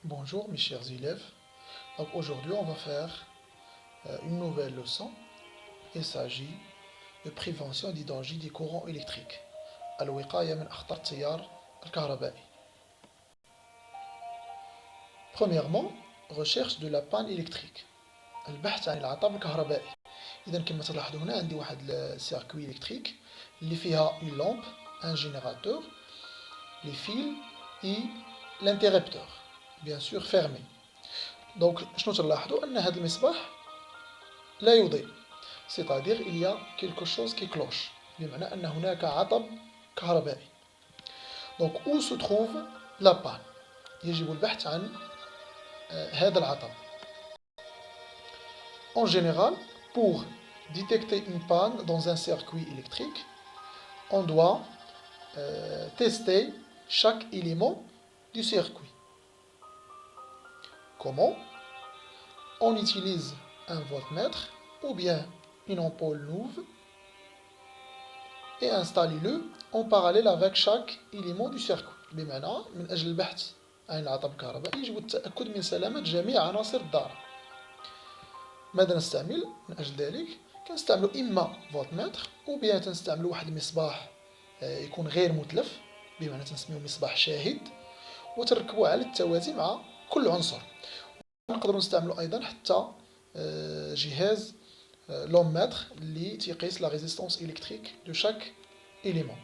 Bonjour mes chers élèves. Donc aujourd'hui on va faire une nouvelle leçon. Il s'agit de prévention des dangers des courants électriques. الوقاية من أخطار التيار الكهربائي. Premièrement, recherche de la panne électrique. البحث عن العطب الكهربائي. إذا كما تلاحظوا هنا عندي واحد السيركوي إلكتريك اللي فيها une lampe, un générateur, les fils et l'interrupteur, bien sûr fermé. Donc شنو تلاحظوا أن هذا المصباح لا يضيء. C'est-à-dire il y a quelque chose qui cloche. بمعنى أن هناك عطب كهربائي. Donc où se trouve la panne؟ يجب البحث عن هذا العطب. En général, pour détecter une panne dans un circuit électrique, on doit tester chaque élément du circuit. Comment? On utilise un voltmètre ou bien une ampoule neuve et installez-le en parallèle avec chaque élément du circuit. بمعنى من أجل البحث عن العطب الكهربائي يجب التأكد من سلامة جميع عناصر الدارة. ماذا نستعمل من أجل ذلك؟ كنستعملوا إما فولتمتر أو بيان تنستعملوا واحد المصباح يكون غير متلف، بمعنى تنسميوه مصباح شاهد، وتركبوه على التوازي مع كل عنصر. نقدروا نستعملوا أيضا حتى جهاز l'ohmmètre اللي تيقيس la résistance électrique de chaque élément.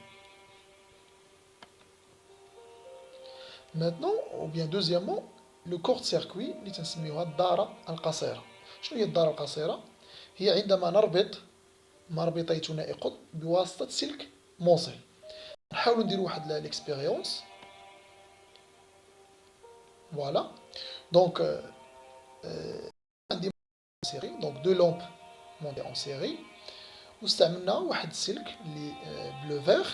Maintenant, ou bien deuxièmement, le court-circuit اللي تنسميوها الدارة القصيرة. شنو هي الدارة القصيرة؟ هي عندما نربط مربطي ثنائي قطب بواسطة سلك موصل. نحاولوا نديروا واحد l'expérience. Voilà. Donc عندي série, donc deux lampes montées en série. واستعملنا واحد السلك اللي بلو فيغ،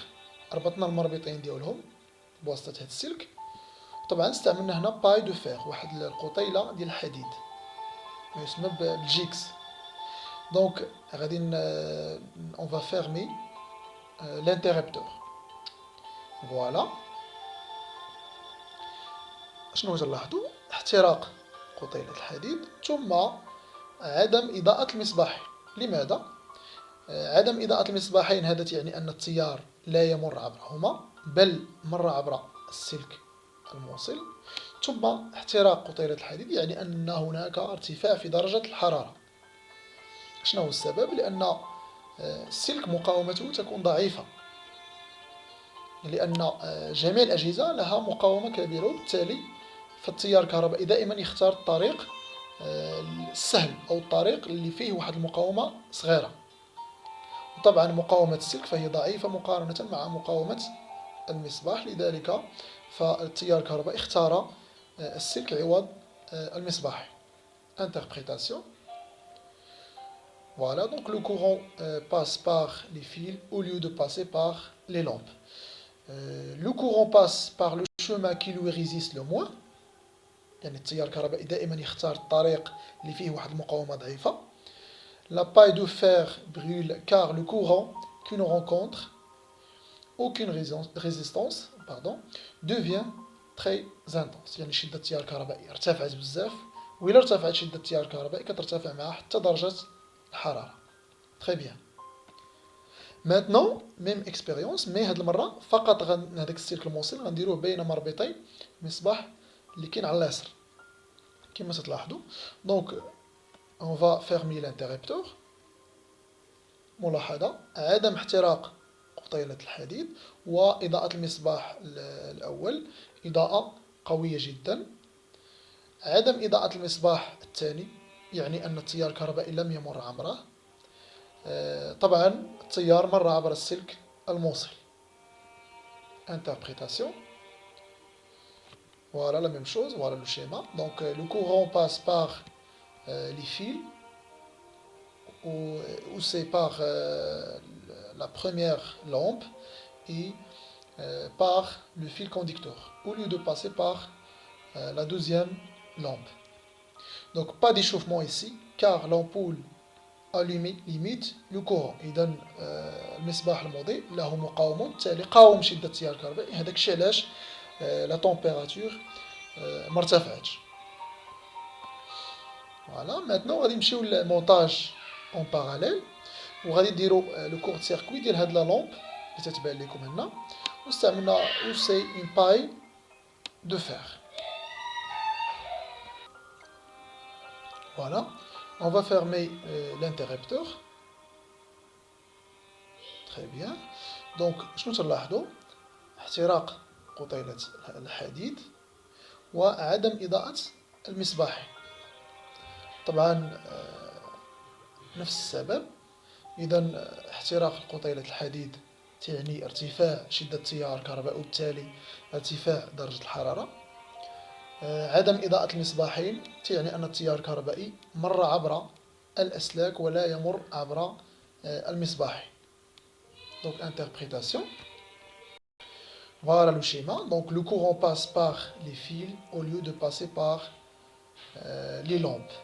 ربطنا المربطين ديالهم بواسطة هذا السلك. طبعا استعملنا هنا باي دو فيغ، واحد القطيلة ديال الحديد ما يسمى بالجيكس. دونك غادي اون فا فيرمي لانتيربتور. فوالا. شنو تلاحظوا؟ احتراق قطيلة الحديد ثم عدم إضاءة المصباح. لماذا؟ عدم إضاءة المصباحين هذا يعني أن التيار لا يمر عبرهما بل مر عبر السلك الموصل. ثم احتراق قطيلة الحديد يعني أن هناك ارتفاع في درجة الحرارة. شنو هو السبب؟ لأن السلك مقاومته تكون ضعيفة، لأن جميع الأجهزة لها مقاومة كبيرة، وبالتالي فالتيار الكهربائي دائما يختار الطريق السهل أو الطريق اللي فيه واحد المقاومة صغيرة. طبعا مقاومة السلك فهي ضعيفة مقارنة مع مقاومة المصباح، لذلك فالتيار الكهربائي اختار السلك عوض المصباح. Interprétation. Voilà, donc le courant passe par les fils au lieu de passer par les lampes. Le courant passe par le chemin qui lui résiste le moins. يعني التيار الكهربائي دائما يختار الطريق اللي فيه واحد المقاومة ضعيفة. La paille de fer brûle car le courant qui ne rencontre aucune résistance devient très intense. يعني شدة التيار الكهربائي ارتفعت بزاف، وإلا ارتفعت شدة التيار الكهربائي كترتفع معها حتى درجة الحرارة. Très bien. Maintenant, même expérience، مي هاد المرة فقط هذاك السلك الموصل غنديروه بين مربطي مصباح اللي كاين على اليسار كما تلاحظوا. دونك on va fermer l'interrupteur. ملاحظة عدم احتراق قطيلة الحديد وإضاءة المصباح الأول إضاءة قوية جدا. عدم إضاءة المصباح الثاني يعني أن التيار الكهربائي لم يمر عبره. طبعا التيار مر عبر السلك الموصل. Interprétation. Voilà la même chose, voilà le schéma. Donc le courant passe par les fils où c'est par la première lampe et par le fil conducteur au lieu de passer par la deuxième lampe. Donc pas d'échauffement ici car l'ampoule allumée limite le courant. إذا المصباح المضيء له مقاومة، بالتالي قاوم شدة التيار الكهربائي. هذاك الشيء علاش la température ما ارتفعتش. فوالا ماتنون غادي نمشيو للمونتاج اون باراليل، وغادي نديرو لو كورت سيركوي ديال هاد لا لومب اللي تتبان لكم هنا، واستعملنا اوسي اون باي دو فير. Voilà, on va fermer l'interrupteur. Très bien. Donc, شنو تلاحظوا؟ احتراق قطيلة الحديد وعدم إضاءة المصباح. طبعا نفس السبب. إذا احتراق قطيلة الحديد تعني ارتفاع شدة التيار الكهربائي وبالتالي ارتفاع درجة الحرارة. عدم إضاءة المصباحين تعني أن التيار الكهربائي مر عبر الأسلاك ولا يمر عبر المصباح. Donc interprétation. Voilà le schéma. Donc le courant passe par les fils au lieu de passer par les lampes.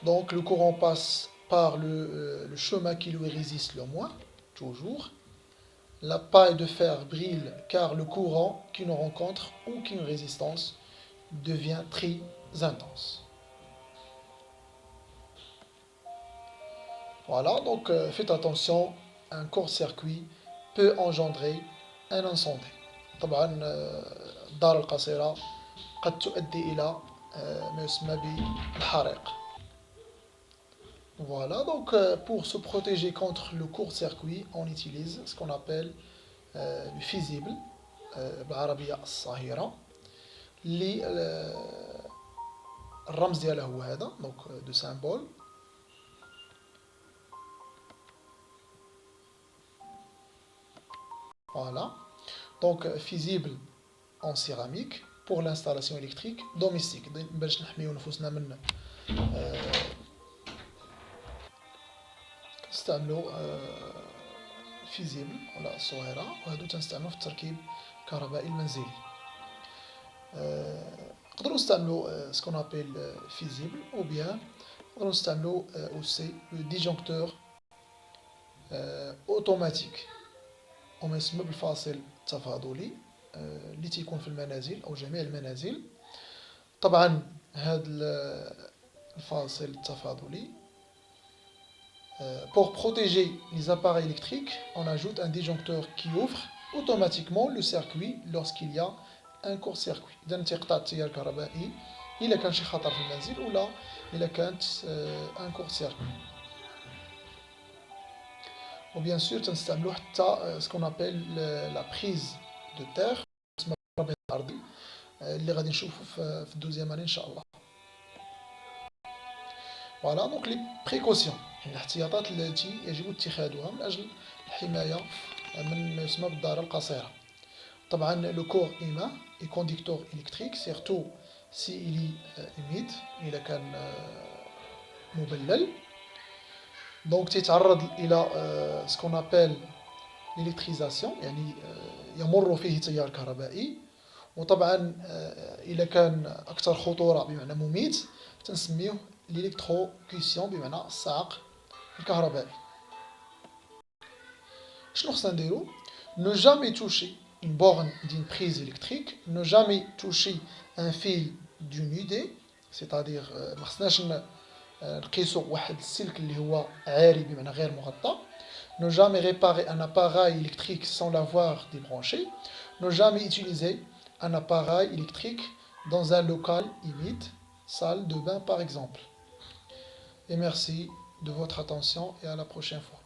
Donc le courant passe par le chemin qui lui résiste le moins, toujours. La paille de fer brille car le courant qui ne rencontre aucune résistance devient très intense. Voilà, donc faites attention, un court-circuit peut engendrer un incendie. طبعا الدار القصيرة قد تؤدي إلى ما يسمى بالحريق. Voilà, donc pour se protéger contre le court-circuit, on utilise ce qu'on appelle le fusible, بالعربية الصهيرة. اللي الرمز ديالها هو هذا، دونك دو سامبول. Voilà. Donc fusible en céramique pour l'installation électrique domestique. باش نحميو نفوسنا من نستعملوا فيزيبل ولا الصهيرة، وهادو تنستعملو في التركيب الكهربائي المنزلي. نقدروا نستعملوا سكون ابيل فيزيبل، او بيان نقدروا نستعملوا اوسي لو ديجونكتور اوتوماتيك وما يسمى بالفاصل التفاضلي اللي تيكون في المنازل او جميع المنازل. طبعا هذا الفاصل التفاضلي pour protéger les appareils électriques, on ajoute un disjoncteur qui ouvre automatiquement le circuit lorsqu'il y a un court-circuit. إذا تيقطع التيار الكهربائي إلا كان شي خطر في المنزل ولا إلا كانت un court-circuit. و bien sûr تنستعملو حتى ce qu'on appelle la prise de terre تسمى بالربط الأرضي اللي غادي نشوفو في الدوزيام اني إن شاء الله. فوالا دونك لي بريكوسيون، الاحتياطات التي يجب اتخاذها من أجل الحماية من ما يسمى بالدارة القصيرة. طبعا لو كور إيما اي كونديكتور إلكتريك سيرتو سي إلي إميد إلا كان مبلل، دونك تيتعرض إلى سكون أبيل ليلكتريزاسيون، يعني يمر فيه تيار كهربائي. وطبعا إلا كان أكثر خطورة بمعنى مميت تنسميه ليلكتروكيسيون بمعنى الصعق الكهربائي. شنو خصنا نديرو؟ ne jamais toucher une borne d'une prise électrique, ne jamais toucher un fil d'une idée, c'est-à-dire ما خصناش نقيسو واحد السلك اللي هو عاري بمعنى غير مغطى. Ne jamais réparer un appareil électrique sans l'avoir débranché. Ne jamais utiliser un appareil électrique dans un local humide, salle de bain par exemple. Et merci de votre attention et à la prochaine fois.